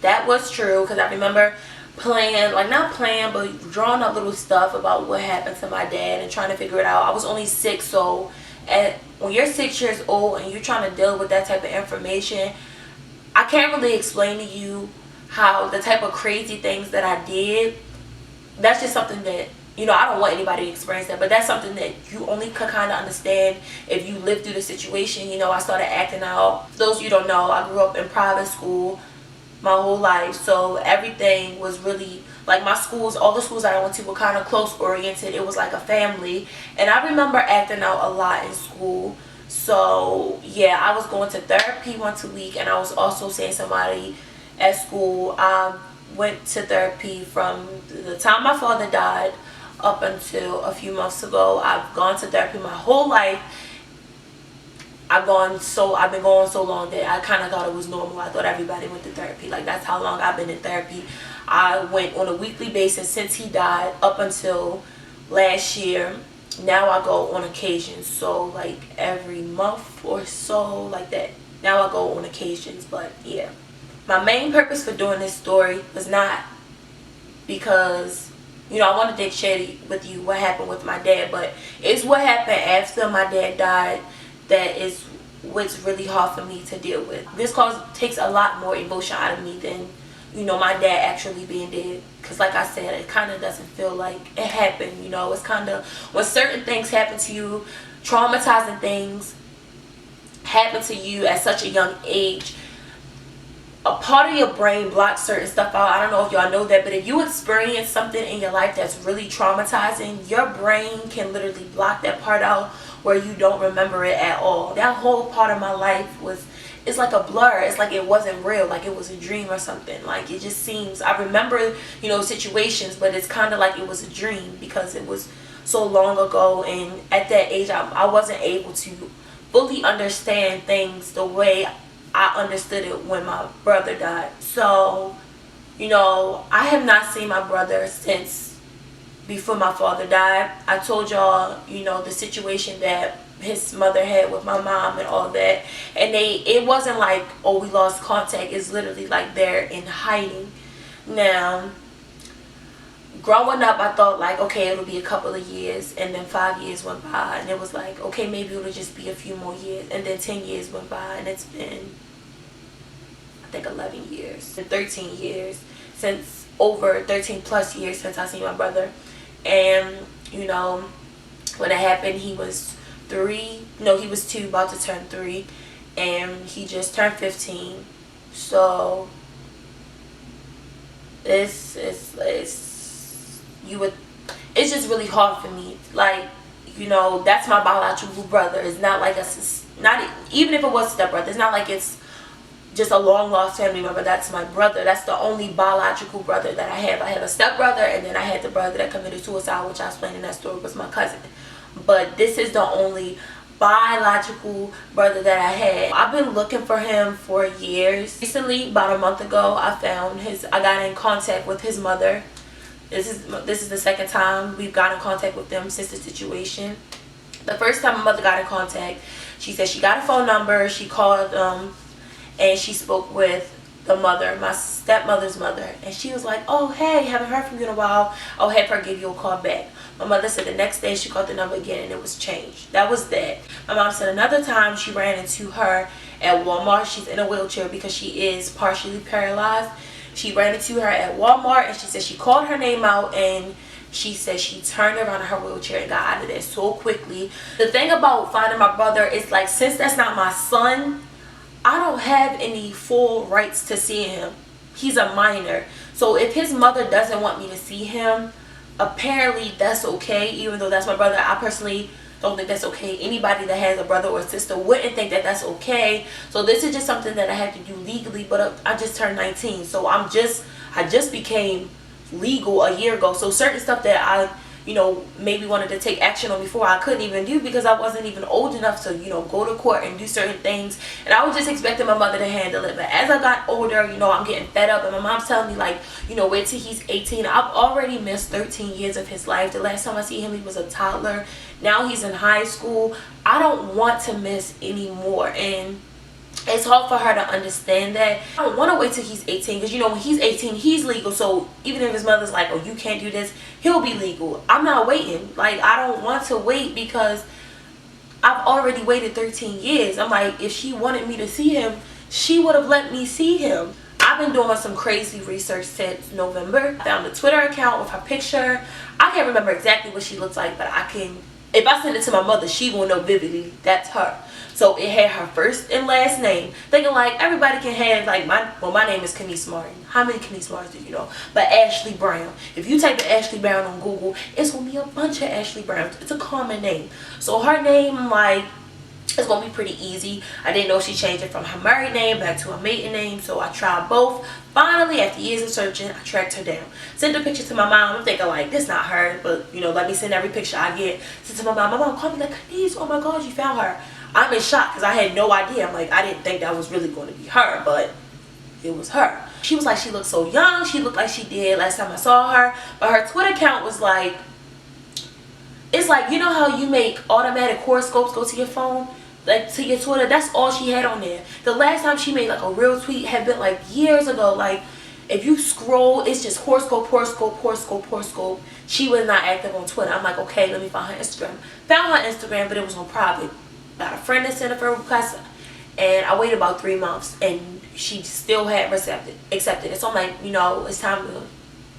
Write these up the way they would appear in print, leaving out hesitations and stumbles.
that was true, because I remember playing, like not playing, but drawing up little stuff about what happened to my dad and trying to figure it out. I was only 6, so when you're 6 years old and you're trying to deal with that type of information, I can't really explain to you how the type of crazy things that I did. That's just something that, I don't want anybody to experience that, but that's something that you only could kind of understand if you lived through the situation. I started acting out. For those of you who don't know, I grew up in private school my whole life, so everything was really like my schools, all the schools that I went to were kind of close oriented. It was like a family, and I remember acting out a lot in school. So yeah, I was going to therapy once a week, and I was also seeing somebody at school. I went to therapy from the time my father died up until a few months ago. I've gone to therapy my whole life. I've been going so long that I kind of thought it was normal. I thought everybody went to therapy. Like, that's how long I've been in therapy. I went on a weekly basis since he died up until last year. Now I go on occasions, so like every month or so, like that. Now I go on occasions, but yeah. My main purpose for doing this story was not because I wanted to share with you what happened with my dad, but it's what happened after my dad died that is what's really hard for me to deal with. This takes a lot more emotion out of me than my dad actually being dead, because like I said, it kind of doesn't feel like it happened. It's kind of, when certain things happen to you, traumatizing things happen to you at such a young age, a part of your brain blocks certain stuff out. I don't know if y'all know that, but if you experience something in your life that's really traumatizing, your brain can literally block that part out where you don't remember it at all. That whole part of my life it's like a blur. It's like it wasn't real, like it was a dream or something. Like, it just seems, I remember situations, but it's kind of like it was a dream because it was so long ago, and at that age I wasn't able to fully understand things the way I understood it when my brother died. So I have not seen my brother since before my father died. I told y'all the situation that his mother had with my mom and all that, and it wasn't like, oh, we lost contact. It's literally like they're in hiding. Now, growing up, I thought like, okay, it'll be a couple of years, and then 5 years went by, and it was like, okay, maybe it'll just be a few more years, and then 10 years went by, and it's been, I think, 11 years, 13 years, since, over 13 plus years since I seen my brother. And when it happened, he was 3, no, he was 2, about to turn 3, and he just turned 15. So it's just really hard for me. Like, that's my biological brother. It's not like even if it was stepbrother, it's not like it's just a long lost family member. That's my brother. That's the only biological brother that I have. I have a stepbrother, and then I had the brother that committed suicide, which I explained in that story, was my cousin. But this is the only biological brother that I had. I've been looking for him for years. Recently, about a month ago, I got in contact with his mother. This is the second time we've got in contact with them since the situation. The first time my mother got in contact, she said she got a phone number. She called and she spoke with the mother, my stepmother's mother, and she was like, oh, hey, haven't heard from you in a while. I'll have her give you a call back. My mother said the next day she called the number again and it was changed. That was that. My mom said another time she ran into her at Walmart. She's in a wheelchair because she is partially paralyzed. She ran into her at Walmart, and she said she called her name out, and she said she turned around in her wheelchair and got out of there so quickly. The thing about finding my brother is, like, since that's not my son, I don't have any full rights to see him. He's a minor. So if his mother doesn't want me to see him, apparently that's okay. Even though that's my brother, I personally don't think that's okay. Anybody that has a brother or a sister wouldn't think that that's okay. So this is just something that I have to do legally, but I just turned 19. So I just became legal a year ago. So certain stuff that I maybe wanted to take action on before, I couldn't even do because I wasn't even old enough to go to court and do certain things, and I was just expecting my mother to handle it. But as I got older, I'm getting fed up, and my mom's telling me, like, wait till he's 18. I've already missed 13 years of his life. The last time I see him, he was a toddler. Now he's in high school. I don't want to miss any more. And It's hard for her to understand that. I don't want to wait till he's 18, because you know when he's 18 he's legal, so even if his mother's like, oh you can't do this, he'll be legal. I'm not waiting. Like, I don't want to wait because I've already waited 13 years. I'm like, if she wanted me to see him, she would have let me see him. I've been doing some crazy research since November. I found a Twitter account with her picture. I can't remember exactly what she looks like, but I can, if I send it to my mother, she will know vividly that's her. So it had her first and last name. Thinking like everybody can have like my name is Kenise Martin. How many Kenise Martins do you know? But Ashley Brown. If you type in Ashley Brown on Google, it's gonna be a bunch of Ashley Browns. It's a common name. So her name, like, it's gonna be pretty easy. I didn't know she changed it from her married name back to her maiden name, so I tried both. Finally, after years of searching, I tracked her down. Sent the picture to my mom. I'm thinking like, this not her, but you know, let me send every picture I get. Sent to my mom. My mom called me like, Kenise, oh my god, you found her. I'm in shock because I had no idea. I'm like, I didn't think that was really going to be her, but it was her. She was like, she looked so young. She looked like she did last time I saw her, but her Twitter account was like, it's like, you know how you make automatic horoscopes go to your phone, like to your Twitter? That's all she had on there. The last time she made like a real tweet had been like years ago. Like, if you scroll, it's just horoscope, horoscope, horoscope, horoscope. She was not active on Twitter. I'm like, okay, let me find her Instagram. Found her Instagram, but it was on private. Got a friend that sent a friend request, and I waited about 3 months, and she still had accepted it. So I'm like, you know, it's time to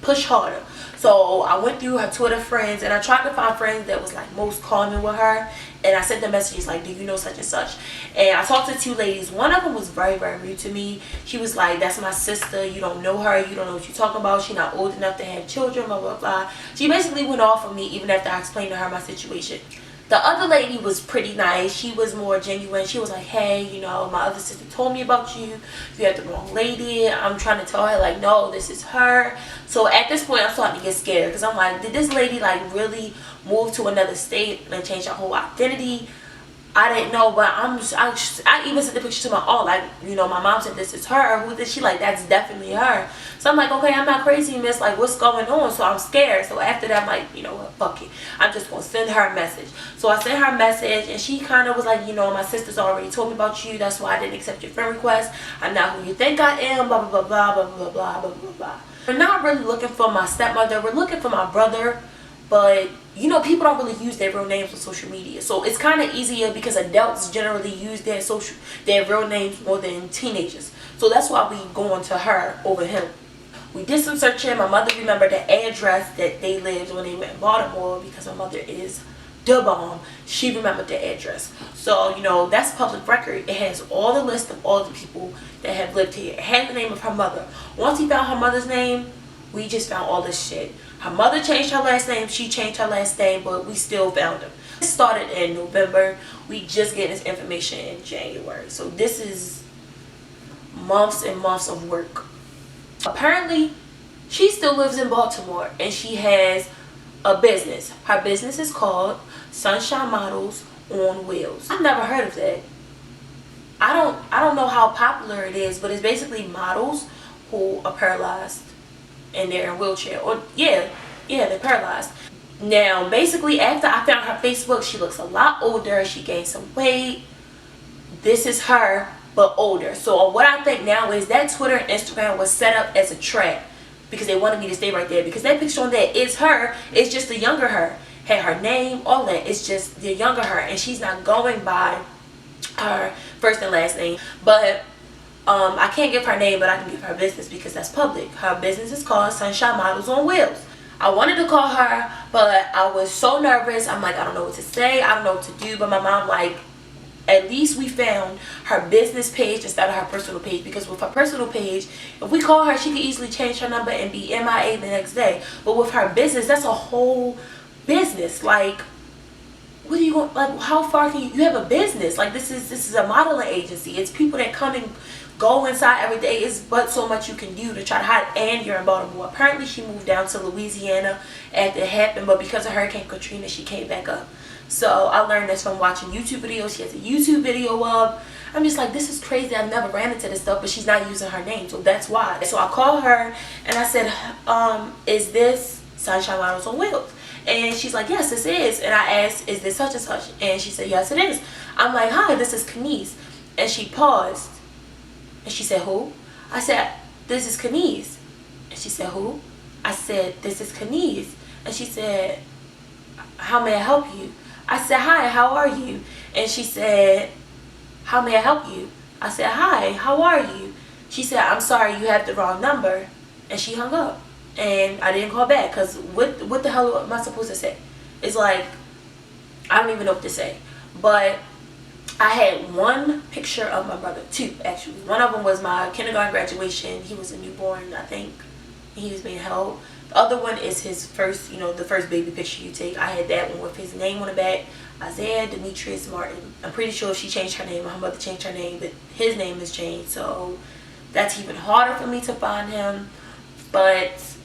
push harder. So I went through her Twitter friends, and I tried to find friends that was like most common with her, and I sent them messages like, do you know such and such? And I talked to 2 ladies. One of them was very, very rude to me. She was like, that's my sister, you don't know her, you don't know what you're talking about, she's not old enough to have children, blah blah blah. She basically went off on me even after I explained to her my situation. The other lady was pretty nice. She was more genuine. She was like, hey, you know, my other sister told me about you. You had the wrong lady. I'm trying to tell her, like, no, this is her. So at this point, I'm starting to get scared because I'm like, did this lady, like, really move to another state and change her whole identity? I didn't know, but I even sent the picture to my aunt, like, you know, my mom said this is her. Who is she? Like, that's definitely her. So I'm like, okay, I'm not crazy, miss. Like, what's going on? So I'm scared. So after that, I'm like, you know what, fuck it. I'm just going to send her a message. So I sent her a message, and she kind of was like, you know, my sister's already told me about you. That's why I didn't accept your friend request. I'm not who you think I am, blah, blah, blah, blah, blah, blah, blah, blah, blah. We're not really looking for my stepmother. We're looking for my brother. But, you know, people don't really use their real names on social media. So it's kind of easier because adults generally use their real names more than teenagers. So that's why we going to her over him. We did some searching. My mother remembered the address that they lived when they were in Baltimore because my mother is the bomb. She remembered the address. So, you know, that's public record. It has all the list of all the people that have lived here. It has the name of her mother. Once he found her mother's name, we just found all this shit. Her mother changed her last name, she changed her last name, but we still found him. It started in November. We just get this information in January. So this is months and months of work. Apparently, she still lives in Baltimore and she has a business. Her business is called Sunshine Models on Wheels. I've never heard of that. I don't know how popular it is, but it's basically models who are paralyzed and they're in a wheelchair, or yeah they're paralyzed. Now basically after I found her Facebook, she looks a lot older, she gained some weight. This is her but older. So what I think now is that Twitter and Instagram was set up as a trap because they wanted me to stay right there, because that picture on there is her, it's just the younger her, had her name, all that, it's just the younger her, and she's not going by her first and last name. But I can't give her name, but I can give her business because that's public. Her business is called Sunshine Models on Wheels. I wanted to call her, but I was so nervous. I'm like, I don't know what to say. I don't know what to do. But my mom, like, at least we found her business page instead of her personal page, because with her personal page, if we call her, she could easily change her number and be MIA the next day. But with her business, that's a whole business. Like, what are you going, like, how far can you have a business? Like, this is a modeling agency. It's people that come and go inside every day. It's but so much you can do to try to hide. And you're in Baltimore. Apparently she moved down to Louisiana after it happened, but because of Hurricane Katrina, she came back up. So I learned this from watching YouTube videos. She has a YouTube video up. I'm just like, this is crazy. I've never ran into this stuff, but she's not using her name, so that's why. So I called her and I said, is this Sunshine Models on Wheels? And she's like, yes, this is. And I asked, is this such and such? And she said, yes, it is. I'm like, hi, this is Kenise. And she paused And she said, who? I said, this is Kenise. And she said, who? I said, this is Kenise. And she said, how may I help you? I said, hi, how are you? And she said, how may I help you? I said, hi, how are you? She said, I'm sorry, you have the wrong number. And she hung up. And I didn't call back because what the hell am I supposed to say? It's like, I don't even know what to say. But I had one picture of my brother, two actually. One of them was my kindergarten graduation. He was a newborn, I think. He was being held. The other one is his first, the first baby picture you take. I had that one with his name on the back, Isaiah Demetrius Martin. I'm pretty sure if she changed her name, her mother changed her name, but his name is changed. So that's even harder for me to find him. But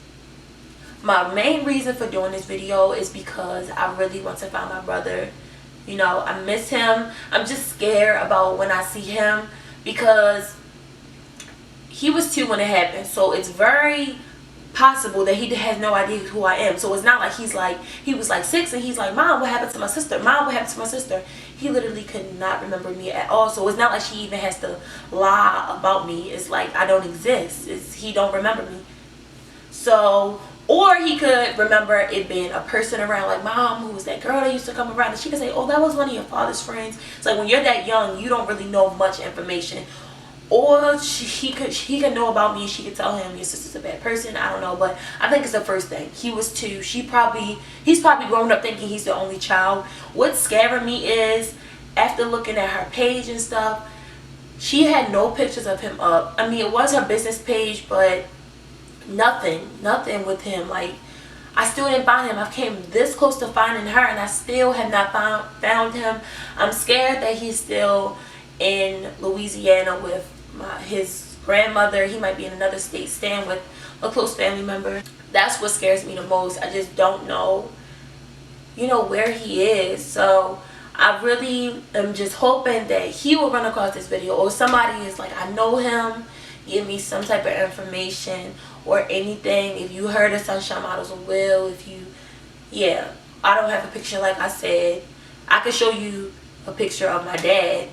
my main reason for doing this video is because I really want to find my brother. I miss him. I'm just scared about when I see him because he was 2 when it happened. So it's very possible that he has no idea who I am. So it's not like he was like 6 and he's like, Mom, what happened to my sister? Mom, what happened to my sister? He literally could not remember me at all. So it's not like she even has to lie about me. It's like I don't exist. He don't remember me. So, or he could remember it being a person around, like Mom, who was that girl that used to come around, and she could say, oh, that was one of your father's friends. It's like when you're that young, you don't really know much information. Or he could know about me and she could tell him your sister's a bad person. I don't know, but I think it's the first thing. He was 2. He's probably grown up thinking he's the only child. What's scaring me is after looking at her page and stuff, she had no pictures of him up. I mean, it was her business page, but nothing with him. Like, I still didn't find him. I came this close to finding her and I still have not found him. I'm scared that he's still in Louisiana with his grandmother. He might be in another state staying with a close family member. That's what scares me the most. I just don't know where he is. So I really am just hoping that he will run across this video, or somebody is like, I know him, give me some type of information or anything. If you heard of Sunshine Models of Will, I don't have a picture. Like I said, I could show you a picture of my dad.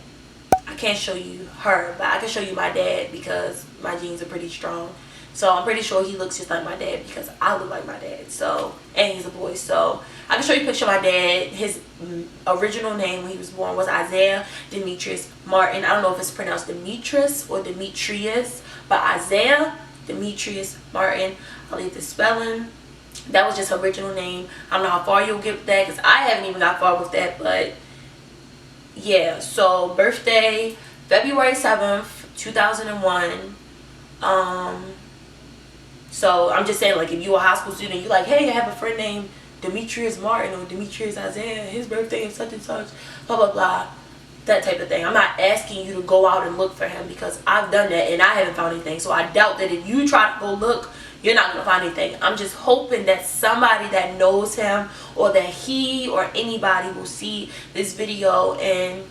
I can't show you her, but I can show you my dad because my genes are pretty strong. So I'm pretty sure he looks just like my dad because I look like my dad. So, and he's a boy. So I can show you a picture of my dad. His original name when he was born was Isaiah Demetrius Martin. I don't know if it's pronounced Demetrius or Demetrius, but Isaiah Demetrius Martin. I'll leave the spelling. That was just her original name. I don't know how far you'll get with that because I haven't even got far with that, but yeah. So birthday February 7th 2001. So I'm just saying, like, if you're a high school student, you're like, hey, I have a friend named Demetrius Martin or Demetrius Isaiah, his birthday is such and such, blah blah blah, that type of thing. I'm not asking you to go out and look for him because I've done that and I haven't found anything. So I doubt that if you try to go look, you're not gonna find anything. I'm just hoping that somebody that knows him or that he or anybody will see this video and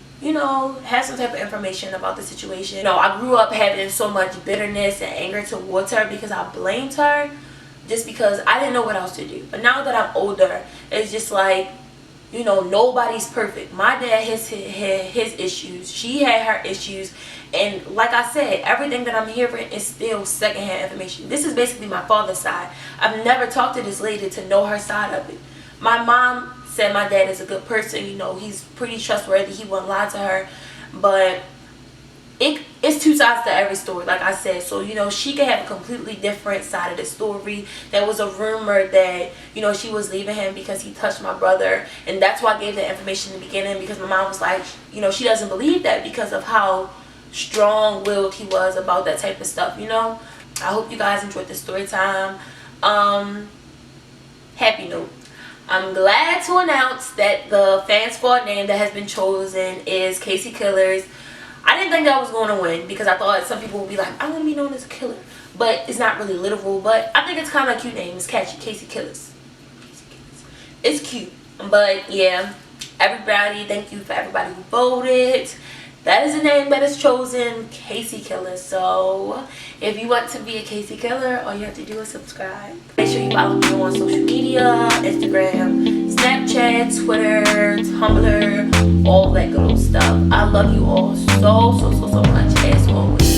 have some type of information about the situation. I grew up having so much bitterness and anger towards her because I blamed her just because I didn't know what else to do. But now that I'm older, it's just like, nobody's perfect. My dad has his issues. She had her issues. And like I said, everything that I'm hearing is still secondhand information. This is basically my father's side. I've never talked to this lady to know her side of it. My mom said my dad is a good person. He's pretty trustworthy. He wouldn't lie to her. But it's two sides to every story, like I said. So, she could have a completely different side of the story. There was a rumor that, she was leaving him because he touched my brother. And that's why I gave that information in the beginning, because my mom was like, she doesn't believe that because of how strong-willed he was about that type of stuff, I hope you guys enjoyed this story time. Happy note. I'm glad to announce that the fan squad name that has been chosen is KC Killers. I didn't think that was going to win because I thought some people would be like, I want to be known as a killer. But it's not really literal, but I think it's kind of a cute name. It's catchy. KC Killers. It's cute. But yeah, everybody, thank you for everybody who voted. That is the name that is chosen, KC Killer. So if you want to be a KC Killer, all you have to do is subscribe. Make sure you follow me on social media, Instagram, Snapchat, Twitter, Tumblr, all that good old stuff. I love you all so much, as always.